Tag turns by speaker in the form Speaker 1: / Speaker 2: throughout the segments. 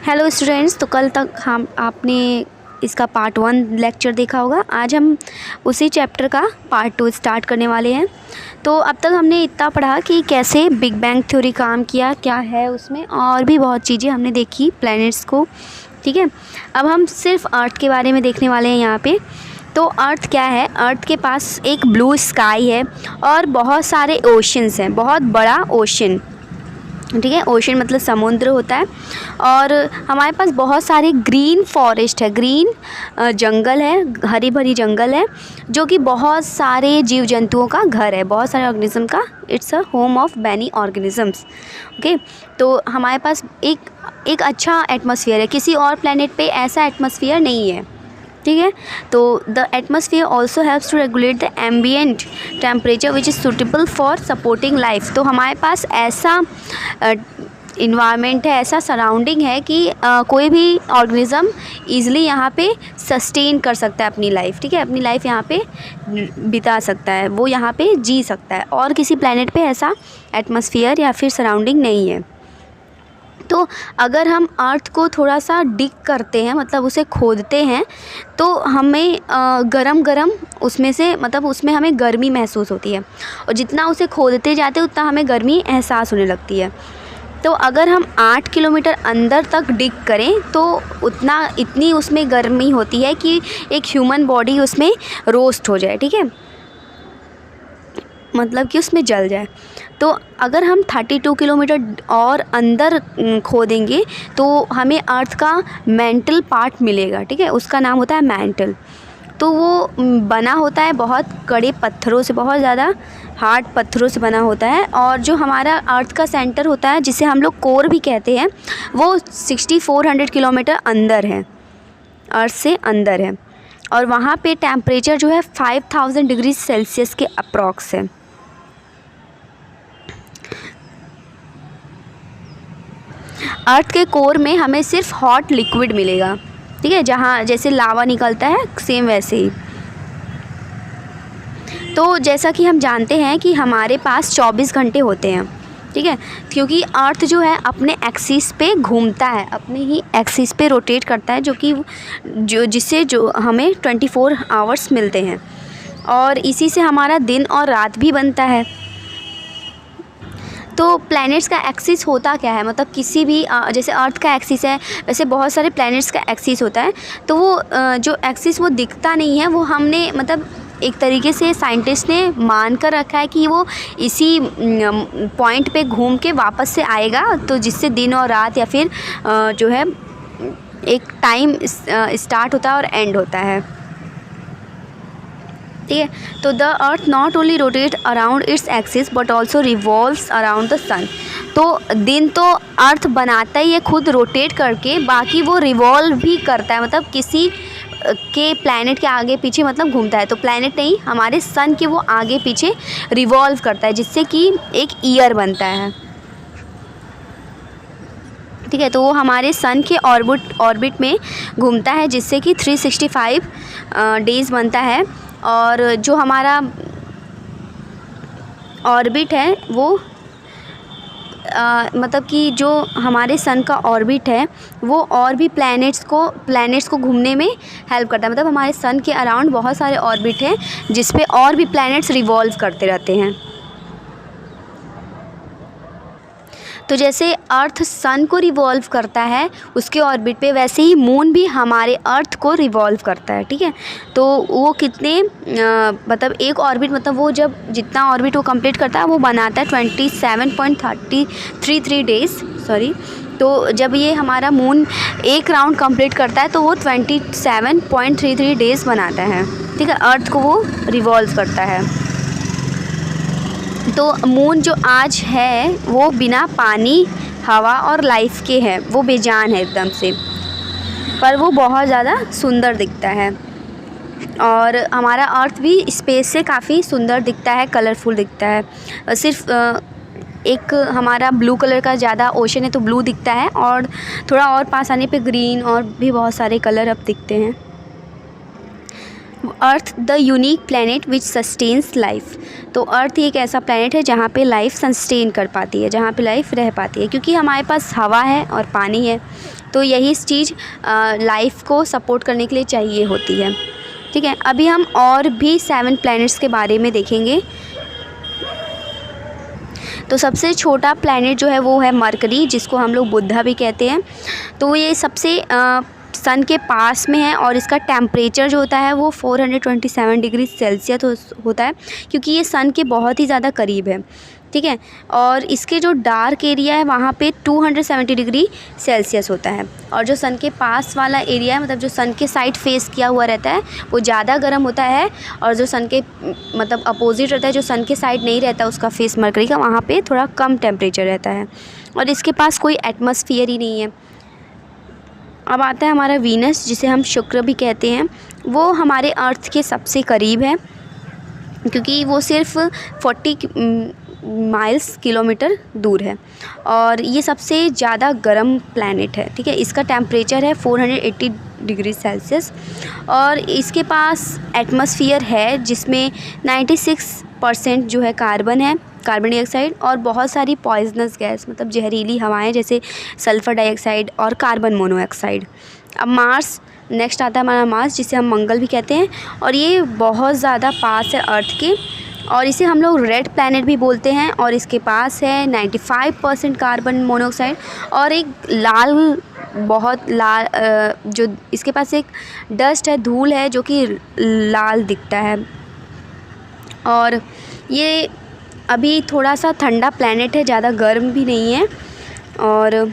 Speaker 1: Hello students, तो कल तक हम आपने इसका पार्ट 1 लेक्चर देखा होगा। आज हम उसी चैप्टर का पार्ट 2 स्टार्ट करने वाले हैं। तो अब तक हमने इतना पढ़ा कि कैसे बिग बैंग थ्योरी काम किया, क्या है उसमें, और भी बहुत चीज़ें हमने देखी, प्लैनेट्स को। ठीक है, अब हम सिर्फ अर्थ के बारे में देखने वाले हैं यहाँ पे। तो अर्थ क्या है? अर्थ के पास एक ब्लू स्काई है और बहुत सारे ओशंस हैं, बहुत बड़ा ओशन। ठीक है, ओशन मतलब समुद्र होता है। और हमारे पास बहुत सारे ग्रीन फॉरेस्ट है, ग्रीन जंगल है, हरी भरी जंगल है, जो कि बहुत सारे जीव जंतुओं का घर है, बहुत सारे ऑर्गेनिज्म का। It's a home of many organisms. Okay, तो हमारे पास एक अच्छा एटमॉस्फेयर है। किसी और प्लेनेट पे ऐसा एटमॉस्फेयर नहीं है। ठीक है, तो the atmosphere also helps to regulate the ambient temperature which is suitable for supporting life. तो हमारे पास ऐसा इन्वायरमेंट है, ऐसा सराउंडिंग है कि कोई भी ऑर्गेनिज़म ईज़िली यहाँ पे सस्टेन कर सकता है अपनी लाइफ। ठीक है, अपनी लाइफ यहाँ पे बिता सकता है, वो यहाँ पे जी सकता है। और किसी प्लेनेट पे ऐसा एटमॉस्फेयर या फिर सराउंडिंग नहीं है। तो अगर हम अर्थ को थोड़ा सा डिग करते हैं, मतलब उसे खोदते हैं, तो हमें गरम उसमें से, मतलब उसमें हमें गर्मी महसूस होती है। और जितना उसे खोदते जाते हैं उतना हमें गर्मी एहसास होने लगती है। तो अगर हम 8 किलोमीटर अंदर तक डिग करें तो इतनी उसमें गर्मी होती है कि एक ह्यूमन बॉडी उसमें रोस्ट हो जाए। ठीक है, मतलब कि उसमें जल जाए। तो अगर हम 32 किलोमीटर और अंदर खोदेंगे तो हमें अर्थ का मेंटल पार्ट मिलेगा। ठीक है, उसका नाम होता है मैंटल। तो वो बना होता है बहुत कड़े पत्थरों से, बहुत ज़्यादा हार्ड पत्थरों से बना होता है। और जो हमारा अर्थ का सेंटर होता है, जिसे हम लोग कोर भी कहते हैं, वो 6400 किलोमीटर अंदर है, अर्थ से अंदर है। और वहाँ पे टेम्परेचर जो है 5000 डिग्री सेल्सियस के अप्रॉक्स है। अर्थ के कोर में हमें सिर्फ हॉट लिक्विड मिलेगा। ठीक है, जहाँ जैसे लावा निकलता है सेम वैसे ही। तो जैसा कि हम जानते हैं कि हमारे पास 24 घंटे होते हैं। ठीक है, क्योंकि अर्थ जो है अपने एक्सिस पे घूमता है, अपने ही एक्सिस पे रोटेट करता है, जिससे हमें 24 आवर्स मिलते हैं। और इसी से हमारा दिन और रात भी बनता है। तो प्लैनेट्स का एक्सिस होता क्या है? मतलब किसी भी जैसे अर्थ का एक्सिस है, वैसे बहुत सारे प्लैनेट्स का एक्सिस होता है। तो वो जो एक्सिस वो दिखता नहीं है, वो हमने मतलब एक तरीके से साइंटिस्ट ने मान कर रखा है कि वो इसी पॉइंट पे घूम के वापस से आएगा, तो जिससे दिन और रात या फिर जो है एक टाइम स्टार्ट होता है और एंड होता है। ठीक है, तो the earth not only rotate around its axis but also revolves around the sun. तो दिन तो अर्थ बनाता ही है खुद रोटेट करके, बाकी वो रिवॉल्व भी करता है, मतलब किसी के प्लैनेट के आगे पीछे मतलब घूमता है। तो प्लैनेट नहीं, हमारे सन के वो आगे पीछे रिवॉल्व करता है, जिससे कि एक ईयर बनता है। ठीक है, तो वो हमारे सन के ऑर्बिट में घूमता है, जिससे कि 365 डेज़ बनता है। और जो हमारा ऑर्बिट है वो मतलब कि जो हमारे सन का ऑर्बिट है वो और भी प्लैनेट्स को घूमने में हेल्प करता है। मतलब हमारे सन के अराउंड बहुत सारे ऑर्बिट हैं जिस पे और भी प्लैनेट्स रिवॉल्व करते रहते हैं। तो जैसे अर्थ सन को रिवॉल्व करता है उसके ऑर्बिट पे, वैसे ही मून भी हमारे अर्थ को रिवॉल्व करता है। ठीक है, तो वो कितने मतलब एक ऑर्बिट, मतलब वो जब जितना ऑर्बिट वो कंप्लीट करता है वो बनाता है 27.33 डेज़, सॉरी। तो जब ये हमारा मून एक राउंड कंप्लीट करता है तो वो 27.33 डेज़ बनाता है। ठीक है, अर्थ को वो रिवॉल्व करता है। तो मून जो आज है वो बिना पानी, हवा और लाइफ के है, वो बेजान है एकदम से, पर वो बहुत ज़्यादा सुंदर दिखता है। और हमारा अर्थ भी स्पेस से काफ़ी सुंदर दिखता है, कलरफुल दिखता है। सिर्फ एक हमारा ब्लू कलर का ज़्यादा ओशन है तो ब्लू दिखता है, और थोड़ा और पास आने पे ग्रीन और भी बहुत सारे कलर अब दिखते हैं। Earth the unique planet which sustains life. तो अर्थ एक ऐसा प्लैनेट है जहाँ पे लाइफ सस्टेन कर पाती है, जहाँ पे लाइफ रह पाती है, क्योंकि हमारे पास हवा है और पानी है, तो यही चीज़ लाइफ को सपोर्ट करने के लिए चाहिए होती है। ठीक है, अभी हम और भी 7 प्लैनेट्स के बारे में देखेंगे। तो सबसे छोटा प्लैनेट जो है वो है मरकरी, जिसको हम लोग बुधा भी कहते हैं। तो ये सबसे सन के पास में है और इसका टेम्परेचर जो होता है वो 427 डिग्री सेल्सियस होता है, क्योंकि ये सन के बहुत ही ज़्यादा करीब है। ठीक है, और इसके जो डार्क एरिया है वहाँ पे 270 डिग्री सेल्सियस होता है, और जो सन के पास वाला एरिया है, मतलब जो सन के साइड फेस किया हुआ रहता है, वो ज़्यादा गर्म होता है, और जो सन के मतलब अपोजिट रहता है, जो सन के साइड नहीं रहता उसका फेस मरकरी का, वहाँ पे थोड़ा कम टेम्परेचर रहता है, और इसके पास कोई एटमॉस्फेयर ही नहीं है। अब आता है हमारा वीनस, जिसे हम शुक्र भी कहते हैं। वो हमारे अर्थ के सबसे करीब है, क्योंकि वो सिर्फ 40 माइल्स किलोमीटर दूर है, और ये सबसे ज़्यादा गर्म प्लैनेट है। ठीक है, इसका टेम्परेचर है 480 डिग्री सेल्सियस, और इसके पास एटमॉस्फेयर है जिसमें 96% जो है कार्बन है, कार्बन डाइऑक्साइड, और बहुत सारी पॉइजनस गैस, मतलब जहरीली हवाएं, जैसे सल्फ़र डाइऑक्साइड और कार्बन मोनोऑक्साइड। अब मार्स नेक्स्ट आता है हमारा मार्स, जिसे हम मंगल भी कहते हैं, और ये बहुत ज़्यादा पास है अर्थ के, और इसे हम लोग रेड प्लैनेट भी बोलते हैं, और इसके पास है 95% कार्बन मोनोऑक्साइड, और एक लाल, बहुत लाल जो इसके पास एक डस्ट है, धूल है, जो कि लाल दिखता है। और ये अभी थोड़ा सा ठंडा प्लैनेट है, ज़्यादा गर्म भी नहीं है, और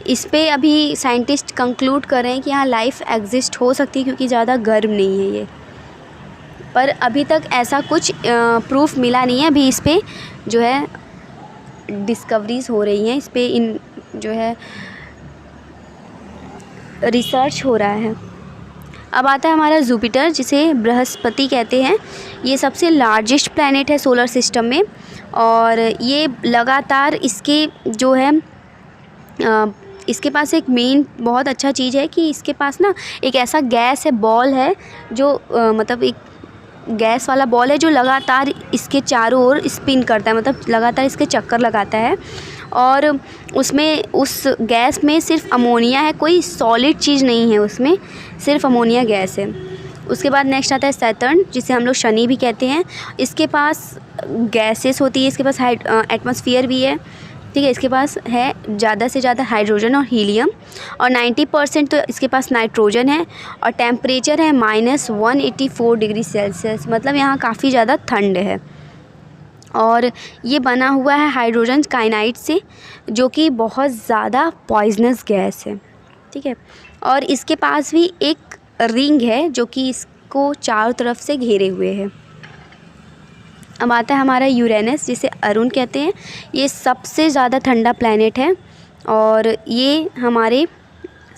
Speaker 1: इस पे अभी साइंटिस्ट कंक्लूड कर रहे हैं कि यहाँ लाइफ एग्जिस्ट हो सकती है, क्योंकि ज़्यादा गर्म नहीं है ये, पर अभी तक ऐसा कुछ प्रूफ मिला नहीं है। अभी इस पे जो है डिस्कवरीज़ हो रही हैं, इस पे इन जो है रिसर्च हो रहा है। अब आता है हमारा जुपिटर, जिसे बृहस्पति कहते हैं। ये सबसे लार्जेस्ट प्लैनेट है सोलर सिस्टम में, और ये लगातार इसके जो है इसके पास एक मेन बहुत अच्छा चीज़ है कि इसके पास ना एक ऐसा गैस है, बॉल है, जो मतलब एक गैस वाला बॉल है जो लगातार इसके चारों ओर स्पिन करता है, मतलब लगातार इसके चक्कर लगाता है, और उसमें उस गैस में सिर्फ अमोनिया है, कोई सॉलिड चीज़ नहीं है उसमें, सिर्फ अमोनिया गैस है। उसके बाद नेक्स्ट आता है सैटर्न, जिसे हम लोग शनि भी कहते हैं। इसके पास गैसेस होती है, इसके पास एटमॉस्फेयर भी है। ठीक है, इसके पास है ज़्यादा से ज़्यादा हाइड्रोजन और हीलियम, और 90% तो इसके पास नाइट्रोजन है, और टेम्परेचर है -184 डिग्री सेल्सियस, मतलब यहाँ काफ़ी ज़्यादा ठंड है, और ये बना हुआ है हाइड्रोजन काइनाइड से, जो कि बहुत ज़्यादा पॉइजनस गैस है। ठीक है, और इसके पास भी एक रिंग है जो कि इसको चारों तरफ से घेरे हुए है। अब आता है हमारा यूरेनस, जिसे अरुण कहते हैं। ये सबसे ज़्यादा ठंडा प्लैनेट है, और ये हमारे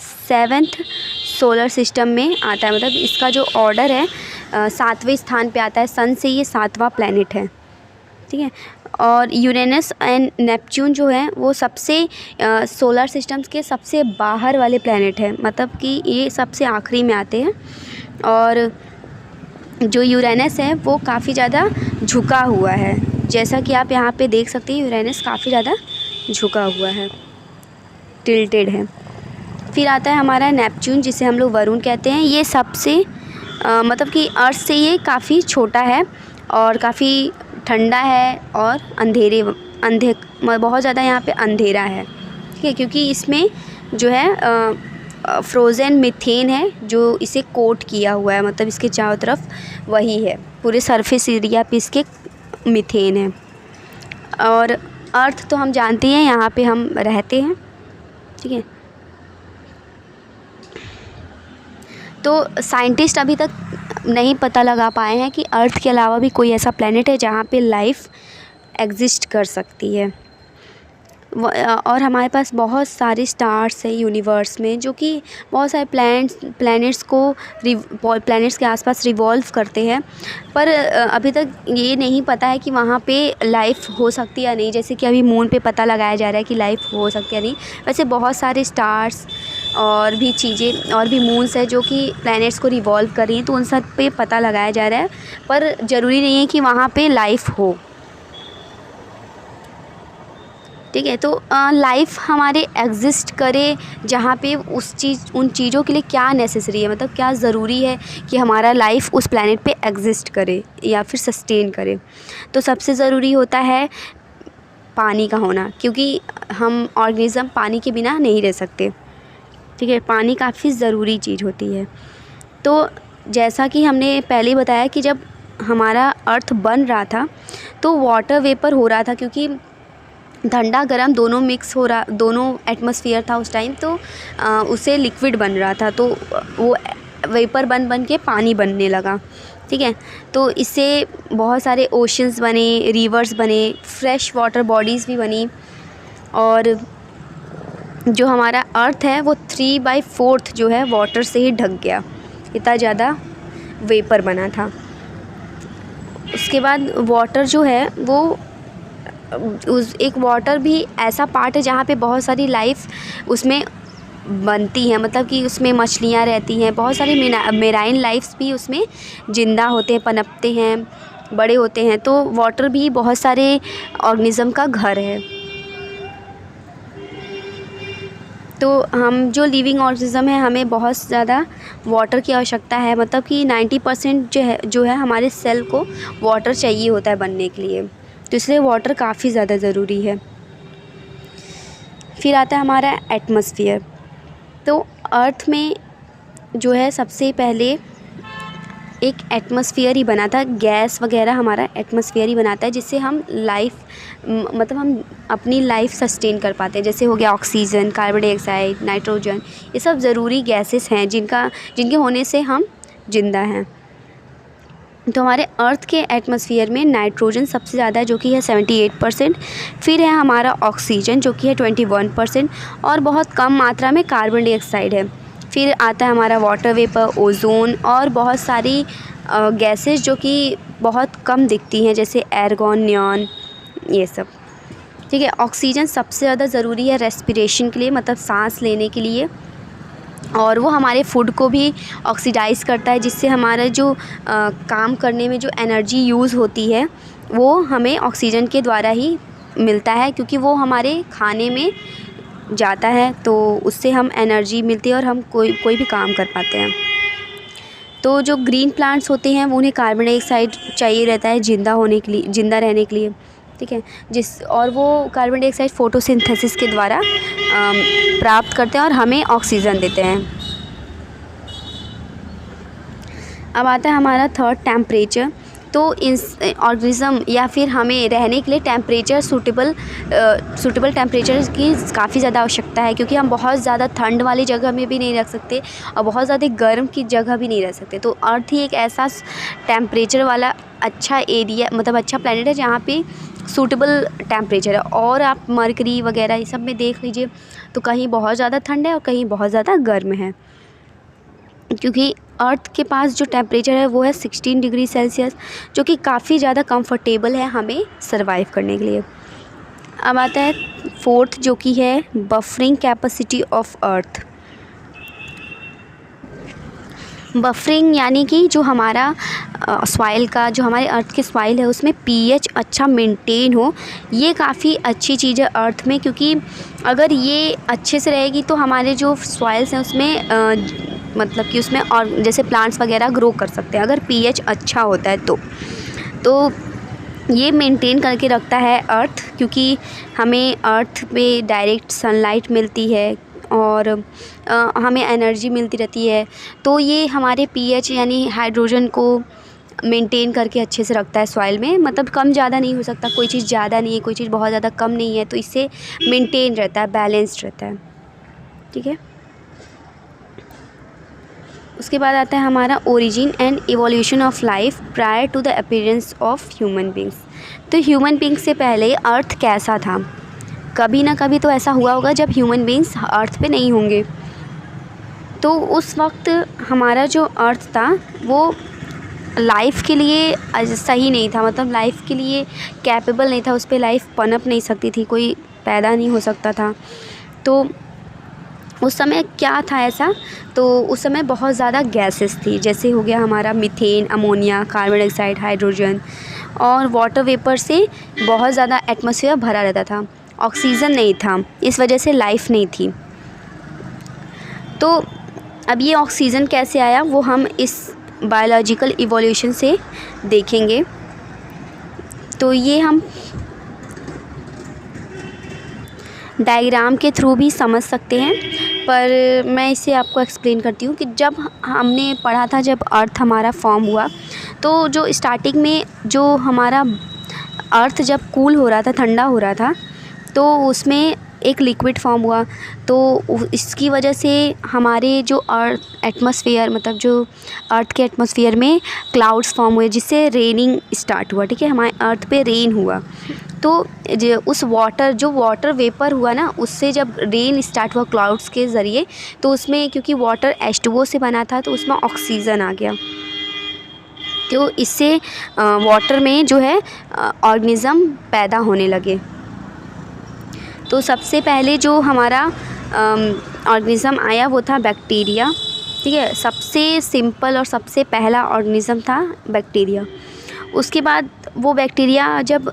Speaker 1: 7th सोलर सिस्टम में आता है, मतलब इसका जो ऑर्डर है 7वें स्थान पे आता है, सन से ये 7वां प्लैनेट है। ठीक है, और यूरेनस एंड नेपच्यून जो है वो सबसे सोलर सिस्टम्स के सबसे बाहर वाले प्लैनेट है, मतलब कि ये सबसे आखिरी में आते हैं, और जो यूरेनस है वो काफ़ी ज़्यादा झुका हुआ है, जैसा कि आप यहाँ पे देख सकते हैं, यूरेनस काफ़ी ज़्यादा झुका हुआ है, टिल्टेड है। फिर आता है हमारा नेपच्यून, जिसे हम लोग वरुण कहते हैं। ये सबसे मतलब कि अर्थ से ये काफ़ी छोटा है, और काफ़ी ठंडा है, और बहुत ज़्यादा यहाँ पे अंधेरा है। ठीक है, क्योंकि इसमें जो है फ्रोज़न मीथेन है जो इसे कोट किया हुआ है, मतलब इसके चारों तरफ वही है, पूरे सरफेस एरिया पे इसके मीथेन है। और अर्थ तो हम जानते हैं, यहाँ पे हम रहते हैं। ठीक है, तो साइंटिस्ट अभी तक नहीं पता लगा पाए हैं कि अर्थ के अलावा भी कोई ऐसा प्लैनेट है जहाँ पे लाइफ एग्जिस्ट कर सकती है। और हमारे पास बहुत सारे स्टार्स हैं यूनिवर्स में, जो कि बहुत सारे प्लैनेट्स के आसपास रिवॉल्व करते हैं, पर अभी तक ये नहीं पता है कि वहाँ पे लाइफ हो सकती है या नहीं। जैसे कि अभी मून पे पता लगाया जा रहा है कि लाइफ हो सकती है या नहीं, वैसे बहुत सारे स्टार्स और भी चीज़ें और भी मून्स है जो कि प्लैनेट्स को रिवॉल्व कर रही हैं, तो उन सब पे पता लगाया जा रहा है, पर ज़रूरी नहीं है कि वहाँ पे लाइफ हो। ठीक है, तो लाइफ हमारे एग्जिस्ट करे जहाँ पे उन चीज़ों के लिए क्या नेसेसरी है, मतलब क्या ज़रूरी है कि हमारा लाइफ उस प्लैनेट पे एग्जिस्ट करे या फिर सस्टेन करे। तो सबसे ज़रूरी होता है पानी का होना, क्योंकि हम ऑर्गेनिज़म पानी के बिना नहीं रह सकते। ठीक है, पानी काफ़ी ज़रूरी चीज़ होती है। तो जैसा कि हमने पहले बताया कि जब हमारा अर्थ बन रहा था तो वाटर वेपर हो रहा था, क्योंकि ठंडा गर्म दोनों मिक्स हो रहा, दोनों एटमॉस्फेयर था उस टाइम, तो उससे लिक्विड बन रहा था, तो वो वेपर बन के पानी बनने लगा। ठीक है, तो इससे बहुत सारे ओशंस बने, रिवर्स बने, फ्रेश वाटर बॉडीज़ भी बनी, और जो हमारा अर्थ है वो 3/4 जो है वाटर से ही ढक गया, इतना ज़्यादा वेपर बना था। उसके बाद वाटर जो है वो एक वाटर भी ऐसा पार्ट है जहाँ पे बहुत सारी लाइफ उसमें बनती है, मतलब कि उसमें मछलियाँ रहती हैं, बहुत सारी मेराइन लाइफ्स भी उसमें ज़िंदा होते हैं, पनपते हैं, बड़े होते हैं। तो वाटर भी बहुत सारे ऑर्गेनिज़म का घर है। तो हम जो लिविंग ऑर्गेनिज़म है हमें बहुत ज़्यादा वाटर की आवश्यकता है, मतलब कि 90% जो है हमारे सेल को वाटर चाहिए होता है बनने के लिए, तो इसलिए वाटर काफ़ी ज़्यादा ज़रूरी है। फिर आता है हमारा एटमॉस्फेयर। तो अर्थ में जो है सबसे पहले एक एटमॉस्फेयर ही बना था, गैस वगैरह हमारा एटमॉस्फेयर ही बनाता है, जिससे हम मतलब हम अपनी लाइफ सस्टेन कर पाते हैं। जैसे हो गया ऑक्सीजन, कार्बन डाइऑक्साइड, नाइट्रोजन, ये सब ज़रूरी गैसेस हैं जिनके होने से हम जिंदा हैं। तो हमारे अर्थ के एटमॉस्फेयर में नाइट्रोजन सबसे ज़्यादा है जो कि है 78%, फिर है हमारा ऑक्सीजन जो कि है 21%, और बहुत कम मात्रा में कार्बन डाइऑक्साइड है। फिर आता है हमारा वाटर वेपर, ओजोन, और बहुत सारी गैसेस जो कि बहुत कम दिखती हैं, जैसे एर्गॉन, नियॉन, ये सब। ठीक है, ऑक्सीजन सबसे ज़्यादा ज़रूरी है रेस्पिरेशन के लिए, मतलब सांस लेने के लिए, और वो हमारे फूड को भी ऑक्सीडाइज़ करता है, जिससे हमारा जो काम करने में जो एनर्जी यूज़ होती है वो हमें ऑक्सीजन के द्वारा ही मिलता है, क्योंकि वो हमारे खाने में जाता है, तो उससे हम एनर्जी मिलती है और हम कोई भी काम कर पाते हैं। तो जो ग्रीन प्लांट्स होते हैं उन्हें कार्बन डाइऑक्साइड चाहिए रहता है ज़िंदा होने के लिए, ज़िंदा रहने के लिए। ठीक है, और वो कार्बन डाइऑक्साइड फोटोसिंथेसिस के द्वारा प्राप्त करते हैं और हमें ऑक्सीजन देते हैं। अब आता है हमारा थर्ड, टेम्परेचर। तो ऑर्गेनिज़म या फिर हमें रहने के लिए टेम्परेचर सूटेबल टेम्परेचर की काफ़ी ज़्यादा आवश्यकता है, क्योंकि हम बहुत ज़्यादा ठंड वाली जगह में भी नहीं रह सकते और बहुत ज़्यादा गर्म की जगह भी नहीं रह सकते। तो अर्थ ही एक ऐसा टेम्परेचर वाला अच्छा एरिया, मतलब अच्छा प्लैनेट है जहाँ पे सूटेबल टेम्परेचर है। और आप मरकरी वगैरह ये सब में देख लीजिए तो कहीं बहुत ज़्यादा ठंड है और कहीं बहुत ज़्यादा गर्म है, क्योंकि अर्थ के पास जो टेम्परेचर है वो है 16 डिग्री सेल्सियस, जो कि काफ़ी ज़्यादा कंफर्टेबल है हमें सरवाइव करने के लिए। अब आता है फोर्थ, जो कि है buffering capacity of earth. Buffering यानी कि जो हमारा सॉइल का, जो हमारे अर्थ के सॉइल है उसमें पीएच अच्छा मेंटेन हो, ये काफ़ी अच्छी चीज़ है अर्थ में, क्योंकि अगर ये अच्छे से रहेगी तो हमारे जो सॉइल्स हैं उसमें मतलब कि उसमें और जैसे प्लांट्स वगैरह ग्रो कर सकते हैं अगर पीएच अच्छा होता है तो ये मेंटेन करके रखता है अर्थ, क्योंकि हमें अर्थ पे डायरेक्ट सनलाइट मिलती है और हमें एनर्जी मिलती रहती है। तो ये हमारे पीएच यानी हाइड्रोजन को मेंटेन करके अच्छे से रखता है सॉइल में, मतलब कम ज़्यादा नहीं हो सकता, कोई चीज़ ज़्यादा नहीं है, कोई चीज़ बहुत ज़्यादा कम नहीं है, तो इससे मेंटेन रहता है, बैलेंस्ड रहता है। ठीक है, उसके बाद आता है हमारा origin and evolution of life prior to the appearance of human beings. तो ह्यूमन बींग्स से पहले अर्थ कैसा था? कभी ना कभी तो ऐसा हुआ होगा जब ह्यूमन बींग्स अर्थ पे नहीं होंगे। तो उस वक्त हमारा जो अर्थ था वो लाइफ के लिए सही नहीं था, मतलब लाइफ के लिए कैपेबल नहीं था, उस पर लाइफ पनप नहीं सकती थी, कोई पैदा नहीं हो सकता था। तो उस समय क्या था ऐसा, तो उस समय बहुत ज़्यादा गैसेस थी, जैसे हो गया हमारा methane, ammonia, carbon dioxide, hydrogen और वाटर वेपर से बहुत ज़्यादा एटमॉस्फेयर भरा रहता था। ऑक्सीजन नहीं था, इस वजह से लाइफ नहीं थी। तो अब ये ऑक्सीजन कैसे आया वो हम इस बायोलॉजिकल इवोल्यूशन से देखेंगे। तो ये हम डायग्राम के थ्रू भी समझ सकते हैं, पर मैं इसे आपको एक्सप्लेन करती हूँ कि जब हमने पढ़ा था, जब अर्थ हमारा फॉर्म हुआ, तो जो स्टार्टिंग में जो हमारा अर्थ जब कूल हो रहा था, ठंडा हो रहा था, तो उसमें एक लिक्विड फॉर्म हुआ। तो इसकी वजह से हमारे जो अर्थ एटमॉस्फेयर, मतलब जो अर्थ के एटमॉस्फेयर में क्लाउड्स फॉर्म हुए, जिससे रेनिंग स्टार्ट हुआ। ठीक है, हमारे अर्थ पे रेन हुआ। तो उस जो वाटर वेपर हुआ ना, उससे जब रेन स्टार्ट हुआ क्लाउड्स के ज़रिए, तो उसमें क्योंकि वाटर H2O से बना था, तो उसमें ऑक्सीजन आ गया। तो इससे वाटर में जो है ऑर्गेनिज़म पैदा होने लगे। तो सबसे पहले जो हमारा ऑर्गेनिज़म आया वो था बैक्टीरिया। ठीक है, सबसे सिंपल और सबसे पहला ऑर्गेनिज़म था बैक्टीरिया। उसके बाद वो बैक्टीरिया जब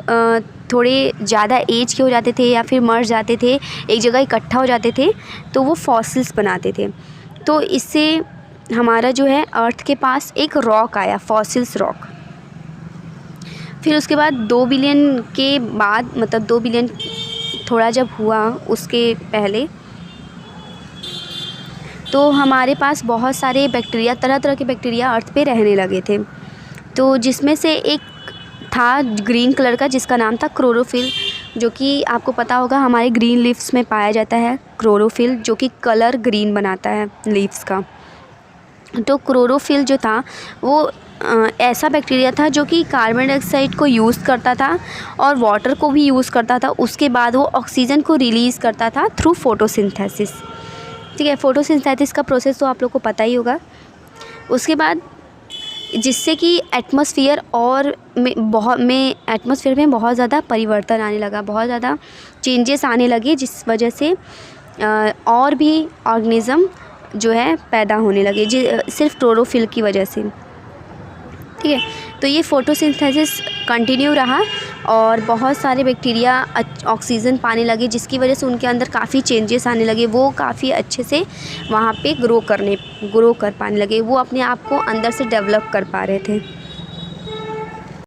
Speaker 1: थोड़े ज़्यादा एज के हो जाते थे या फिर मर जाते थे, एक जगह इकट्ठा हो जाते थे, तो वो फॉसिल्स बनाते थे। तो इससे हमारा जो है अर्थ के पास एक रॉक आया, फॉसिल्स रॉक। फिर उसके बाद 2 बिलियन के बाद, मतलब 2 बिलियन थोड़ा जब हुआ उसके पहले, तो हमारे पास बहुत सारे बैक्टीरिया, तरह तरह के बैक्टीरिया अर्थ पे रहने लगे थे। तो जिसमें से एक था ग्रीन कलर का, जिसका नाम था क्लोरोफिल, जो कि आपको पता होगा हमारे ग्रीन लीव्स में पाया जाता है क्लोरोफिल, जो कि कलर ग्रीन बनाता है लीव्स का। तो क्लोरोफिल जो था वो ऐसा बैक्टीरिया था जो कि कार्बन डाइऑक्साइड को यूज़ करता था और वाटर को भी यूज़ करता था। उसके बाद वो ऑक्सीजन को रिलीज़ करता था थ्रू फोटोसिंथेसिस। ठीक है, फोटोसिंथेसिस का प्रोसेस तो आप लोग को पता ही होगा। उसके बाद जिससे कि एटमॉस्फेयर में बहुत ज़्यादा परिवर्तन आने लगा, बहुत ज़्यादा चेंजेस आने लगे, जिस वजह से और भी ऑर्गेनिज़म जो है पैदा होने लगे, सिर्फ क्लोरोफिल की वजह से। ठीक है, तो ये फोटोसिंथेसिस कंटिन्यू रहा और बहुत सारे बैक्टीरिया ऑक्सीजन पाने लगे, जिसकी वजह से उनके अंदर काफ़ी चेंजेस आने लगे। वो काफ़ी अच्छे से वहाँ पे ग्रो कर पाने लगे, वो अपने आप को अंदर से डेवलप कर पा रहे थे।